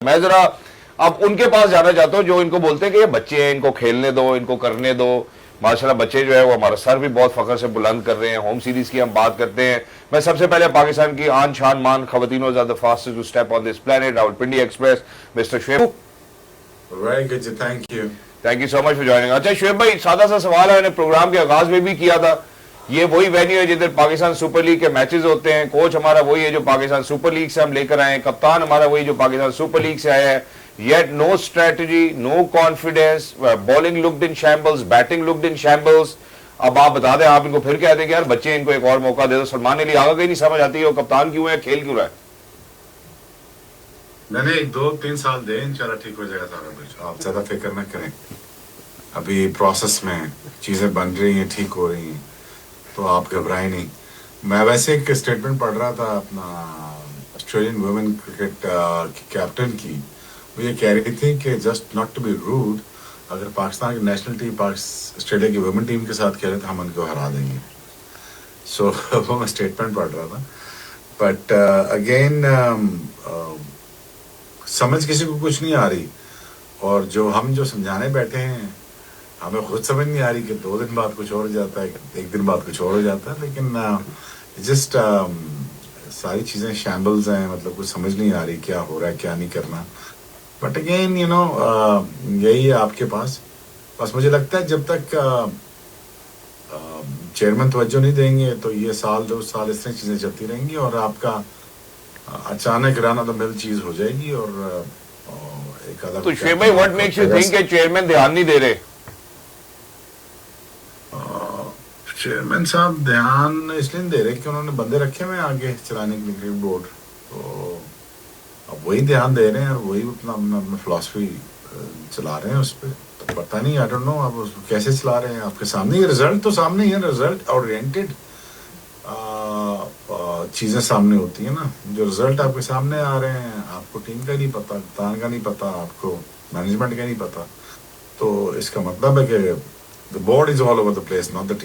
मैं जरा अब उनके पास जाना चाहता हूं जो इनको बोलते हैं कि ये बच्चे हैं, इनको खेलने दो, इनको करने दो। माशाल्लाह बच्चे जो है वो हमारा सर भी बहुत फख्र से बुलंद कर रहे हैं। होम सीरीज की हम बात करते हैं। मैं सबसे पहले पाकिस्तान की आन शान मान खवातीनों the fastest to step on this planet Rawalpindi express mister Shoaib. Very good, thank you so much for joining. अच्छा शुएब भाई, सादा सा सवाल है, मैंने प्रोग्राम के आगाज में भी किया था। ये वही वेन्यू है जिधर पाकिस्तान सुपर लीग के मैचेस होते हैं। कोच हमारा वही है जो पाकिस्तान सुपर लीग से हम लेकर आए हैं। कप्तान हमारा वही जो पाकिस्तान सुपर लीग से आया है। Yet no strategy, no confidence, bowling looked in shambles, batting looked in shambles. अब आप बता दें, आप इनको फिर कह दें कि यार बच्चे इनको एक और मौका दे दो। सलमान अली आगा कहीं नहीं समझ आती है वो कप्तान क्यों है, खेल क्यों रहा है। मैंने 2-3 साल दे, इंशाल्लाह ठीक हो जाएगा सारा कुछ। आप ज्यादा फिक्र न करें, अभी प्रोसेस में चीजें बन रही हैं, ठीक हो रही हैं, तो आप घबराएं नहीं। मैं वैसे एक स्टेटमेंट पढ़ रहा था अपना ऑस्ट्रेलियन वुमेन क्रिकेट कैप्टन की। वो ये कह रही थी कि just not to be rude, अगर पाकिस्तान की नेशनल टीम ऑस्ट्रेलिया की वुमेन टीम के साथ खेले तो हम उनको हरा देंगे। सो वो मैं स्टेटमेंट पढ़ रहा था। बट अगेन समझ किसी को कुछ नहीं आ रही, और जो समझाने बैठे हैं हमें खुद समझ नहीं आ रही कि 2 दिन बाद कुछ और हो जाता है, 1 दिन बाद कुछ और हो जाता है। लेकिन जस्ट सारी चीज़ें शैम्बल्स हैं, मतलब कुछ समझ नहीं आ रही क्या हो रहा है, क्या नहीं करना। बट अगेन यही है आपके पास। बस मुझे लगता है जब तक चेयरमैन तवज्जो नहीं देंगे तो ये 1-2 साल इस तरह चीज़ें चलती रहेंगी, और आपका अचानक राना तो मिल चीज़ हो जाएगी। और एक आधा तो शुएब भाई, व्हाट मेक्स यू थिंक कि चेयरमैन ध्यान नहीं दे रहे। चेयरमैन साहब ध्यान इसलिए नहीं दे रहे कि उन्होंने बंदे रखे हुए हैं आगे चलाने के लिए क्रिकेट बोर्ड, तो अब वही ध्यान दे रहे हैं और वही अपना फिलॉसफी चला रहे हैं उस पर। तो पता नहीं, आई डोंट नो अब उसको कैसे चला रहे हैं। आपके सामने ही रिजल्ट तो सामने ही है, रिजल्ट ओरिएंटेड चीज़ें सामने होती है ना। जो रिजल्ट आपके सामने आ रहे हैं, आपको टीम का नहीं पता, कप्तान का नहीं पता, आपको मैनेजमेंट का नहीं पता, तो इसका मतलब है कि the board is all over the place, not the team.